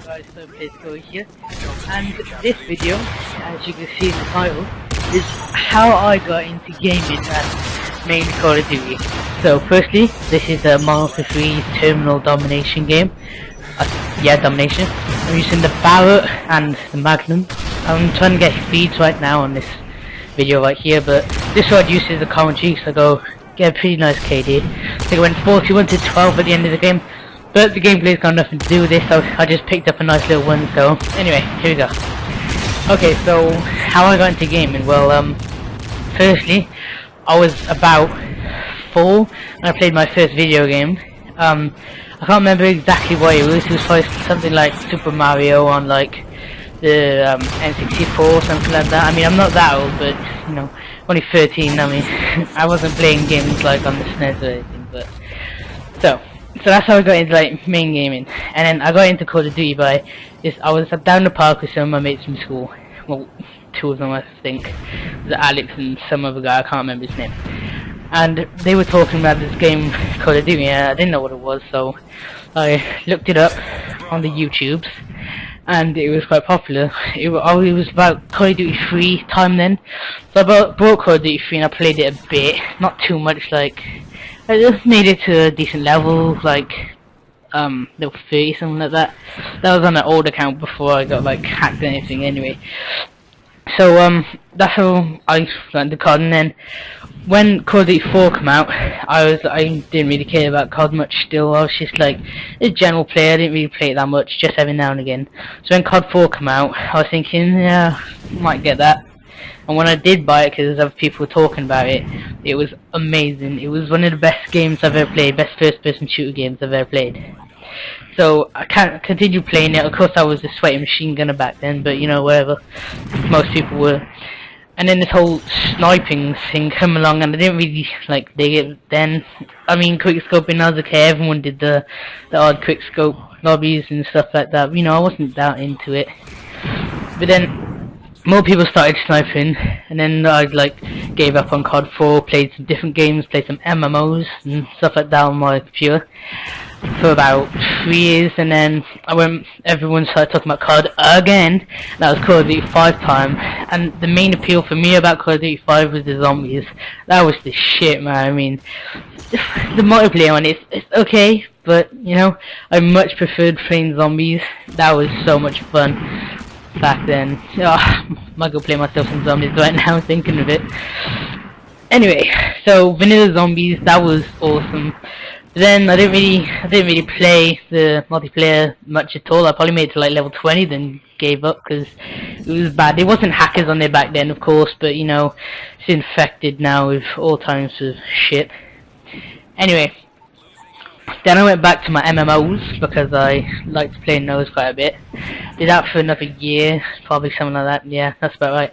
guys, so Pisco here, and this video, as you can see in the title, is how I got into gaming and mainly Call of Duty. So firstly, this is a Modern Warfare 3 terminal domination game. Domination. I'm using the Barrett and the Magnum. I'm trying to get feeds right now on this video right here, but this is what I use as a commentary, so I go get a pretty nice KD. I think I went 41 to 12 at the end of the game. But the gameplay's got nothing to do with this, so I just picked up a nice little one, so anyway, here we go. Okay, so how I got into gaming? Well, firstly, I was about 4 when I played my first video game. I can't remember exactly what it was probably something like Super Mario on like the N64 or something like that. I mean, I'm not that old, but you know, only 13, I mean, I wasn't playing games like on the SNES or anything, but so that's how I got into like main gaming. And then I got into Call of Duty by this. I was down the park with some of my mates from school. Well, 2 of them I think. The Alex and some other guy, I can't remember his name. And they were talking about this game Call of Duty, and I didn't know what it was, so I looked it up on the YouTubes, and it was quite popular. It was about Call of Duty 3 time then. So I bought Call of Duty 3 and I played it a bit, not too much, like I just made it to a decent level, like level 30, something like that. That was on an old account before I got like hacked and anything anyway. So that's how I got into COD. And then when Call of Duty 4 came out, I didn't really care about COD much still. I was just like a general player, I didn't really play it that much, just every now and again. So when COD 4 came out, I was thinking, yeah, might get that. And when I did buy it, because other people were talking about it, it was amazing. It was one of the best games I've ever played, best first-person shooter games I've ever played. So I can't continue playing it. Of course, I was a sweaty machine gunner back then, but you know, whatever. Most people were. And then this whole sniping thing came along, and I didn't really like dig it then. I mean, quickscoping, I was okay. Everyone did the odd quickscope lobbies and stuff like that. You know, I wasn't that into it. But then more people started sniping, and then I like gave up on COD 4, played some different games, played some MMOs and stuff like that on my computer for about 3 years. And then everyone started talking about COD again. That was Call of Duty 5 time, and the main appeal for me about Call of Duty 5 was the zombies. That was the shit, man. I mean, the multiplayer on it's okay, but you know, I much preferred playing zombies. That was so much fun back then. I might go play myself some zombies right now thinking of it. Anyway, so vanilla zombies, that was awesome. But then I didn't really play the multiplayer much at all. I probably made it to like level 20, then gave up because it was bad. There wasn't hackers on there back then, of course, but you know, it's infected now with all kinds of shit. Anyway, then I went back to my MMOs because I liked playing those quite a bit. Did that for another year, probably something like that. Yeah, that's about right.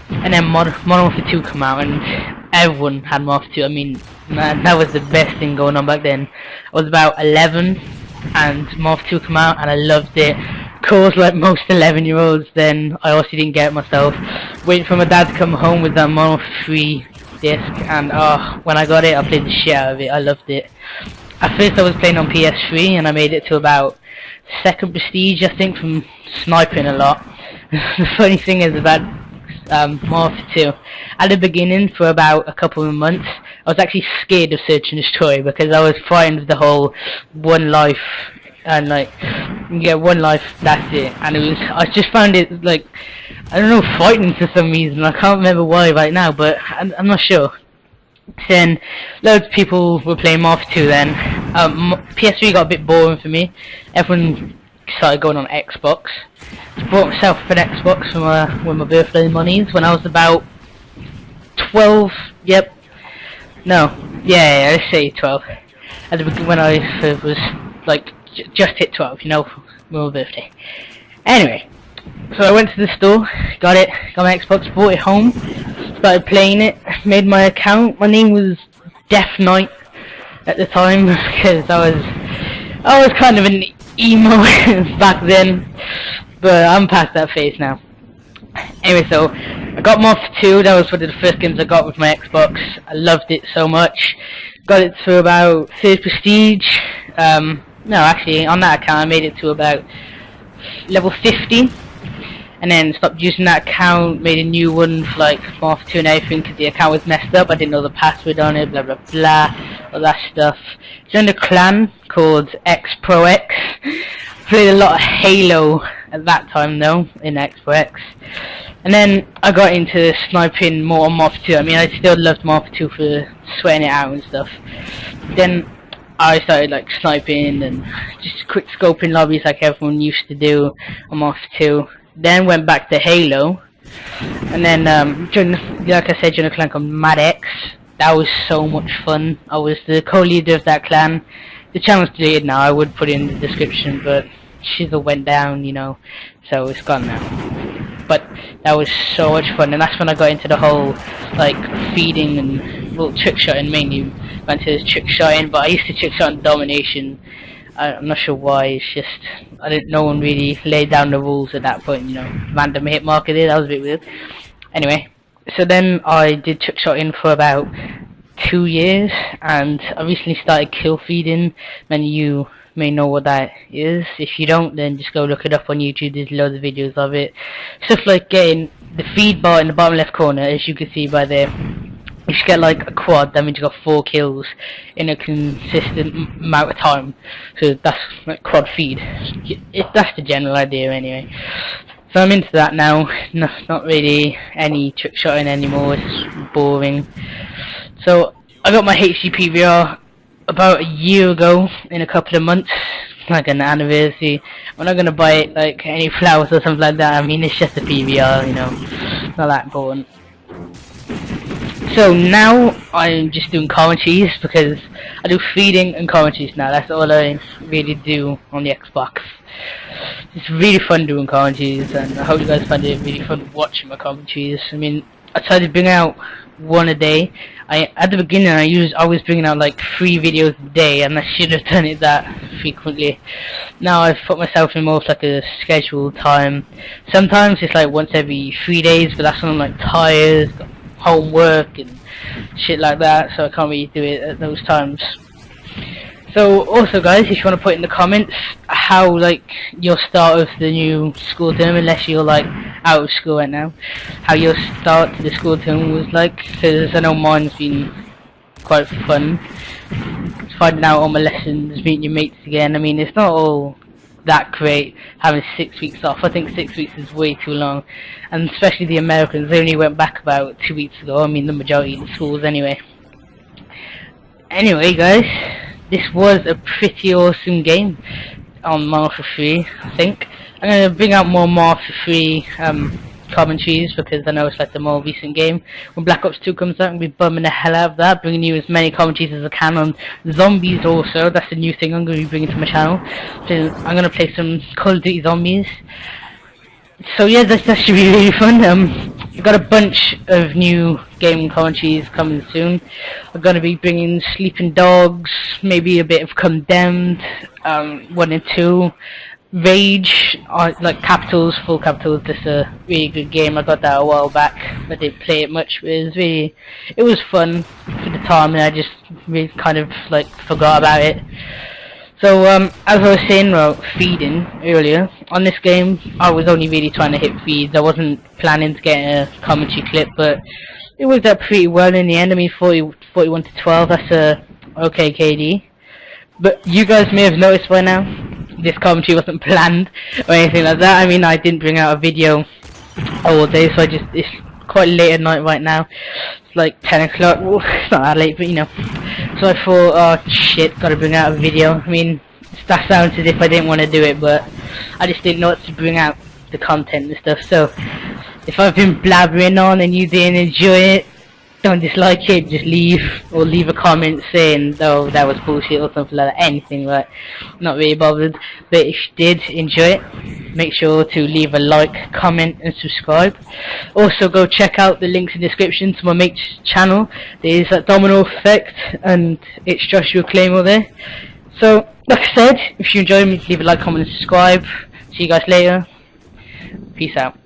And then Modern Warfare 2 came out, and everyone had Modern Warfare 2. I mean, man, that was the best thing going on back then. I was about 11, and Modern Warfare 2 came out, and I loved it. Of course, like most 11-year-olds, then I also didn't get it myself. Waiting for my dad to come home with that Modern Warfare 3 disc, and when I got it, I played the shit out of it. I loved it. At first I was playing on PS3, and I made it to about 2nd prestige, I think, from sniping a lot. The funny thing is about Modern Warfare 2, at the beginning, for about a couple of months, I was actually scared of Search and Destroy because I was frightened of the whole one life, and like, you get one life, that's it. And I just found it like, I don't know, frightening for some reason. I can't remember why right now, but I'm not sure. Then loads of people were playing Modern Warfare 2 then. PS3 got a bit boring for me. Everyone started going on Xbox. I bought myself an Xbox for with my birthday monies when I was about 12. Yep. No. Yeah, let's say 12. At the beginning, when I was like just hit 12, you know, for my birthday. Anyway, so I went to the store, got my Xbox, brought it home, started playing it, made my account. My name was Death Knight at the time because I was kind of an emo back then, but I'm past that phase now. Anyway, so I got Modern Warfare 2. That was one of the first games I got with my Xbox. I loved it so much. Got it to about 3rd prestige. No, actually, on that account I made it to about level 50, and then stopped using that account, made a new one for like Marth 2 and everything because the account was messed up. I didn't know the password on it, blah blah blah, all that stuff. Joined a clan called XProX. Played a lot of Halo at that time though, in XProX. And then I got into sniping more on Marth 2. I mean, I still loved Marth 2 for sweating it out and stuff. Then I started like sniping and just quick scoping lobbies like everyone used to do on Marth 2. Then went back to Halo, and then like I said, joined a clan called MadX. That was so much fun. I was the co-leader of that clan. The channel's deleted now. I would put it in the description, but Shizzle went down, you know, so it's gone now. But that was so much fun, and that's when I got into the whole like feeding and trick shotting. Mainly went to this trick shotting, but I used to trick shot and domination. I'm not sure why. It's just no one really laid down the rules at that point. You know, random hit marker there. That was a bit weird. Anyway, so then I did trick shotting for about 2 years, and I recently started kill feeding. Many of you may know what that is. If you don't, then just go look it up on YouTube. There's loads of videos of it. Stuff like getting the feed bar in the bottom left corner, as you can see by there. If you get like a quad, that means you got 4 kills in a consistent amount of time. So that's like quad feed. That's the general idea anyway. So I'm into that now. Not really any trick shotting anymore. It's boring. So I got my HD PVR about a year ago, in a couple of months, like an anniversary. I'm not gonna buy it like any flowers or something like that. I mean, it's just a PVR, you know, not that important. So now I'm just doing commentaries because I do feeding and commentaries now. That's all I really do on the Xbox. It's really fun doing commentaries, and I hope you guys find it really fun watching my commentaries. I mean, I tried to bring out one a day. At the beginning I was bringing out like 3 videos a day, and I should have done it that frequently. Now I've put myself in more of like a scheduled time. Sometimes it's like once every 3 days, but that's when I'm like tired, got homework and shit like that, so I can't really do it at those times. So also guys, if you want to put in the comments how like your start of the new school term, unless you're like out of school right now, how your start to the school term was like, because I know mine's been quite fun. Finding out all my lessons, meeting your mates again. I mean, it's not all that great having 6 weeks off. I think 6 weeks is way too long, and especially the Americans, they only went back about 2 weeks ago. I mean, the majority of the schools anyway. Anyway guys, this was a pretty awesome game on Marth 3, I think. I'm going to bring out more Marth 3 commentaries because I know it's like the more recent game. When Black Ops 2 comes out, I'm going to be bumming the hell out of that, bringing you as many commentaries as I can on zombies also. That's a new thing I'm going to be bringing to my channel. So I'm going to play some Call of Duty Zombies. So yeah, that should be really fun. I've got a bunch of new game commentaries coming soon. I'm going to be bringing Sleeping Dogs, maybe a bit of Condemned, 1 and 2, Rage, like capitals, full capitals. This is a really good game. I got that a while back. I didn't play it much, but it was fun for the time, and I just really kind of like forgot about it. So as I was saying about feeding earlier, on this game I was only really trying to hit feeds. I wasn't planning to get a commentary clip, but it worked out pretty well in the end. I mean, 41 to 12, that's a okay KD. But you guys may have noticed by now, this commentary wasn't planned or anything like that. I mean, I didn't bring out a video all day, so it's quite late at night right now. It's like 10 o'clock. Well, it's not that late, but you know. So I thought, oh shit, gotta bring out a video. I mean, that sounds as if I didn't want to do it, but I just didn't know what to bring out the content and stuff. So if I've been blabbering on and you didn't enjoy it, don't dislike it, just leave, or leave a comment saying, oh, that was bullshit or something like that, anything, like, not really bothered. But if you did enjoy it, make sure to leave a like, comment and subscribe. Also go check out the links in the description to my mate's channel. There's a Domino Effect and it's Joshua Claymore there. So, like I said, if you enjoyed me, leave a like, comment and subscribe. See you guys later. Peace out.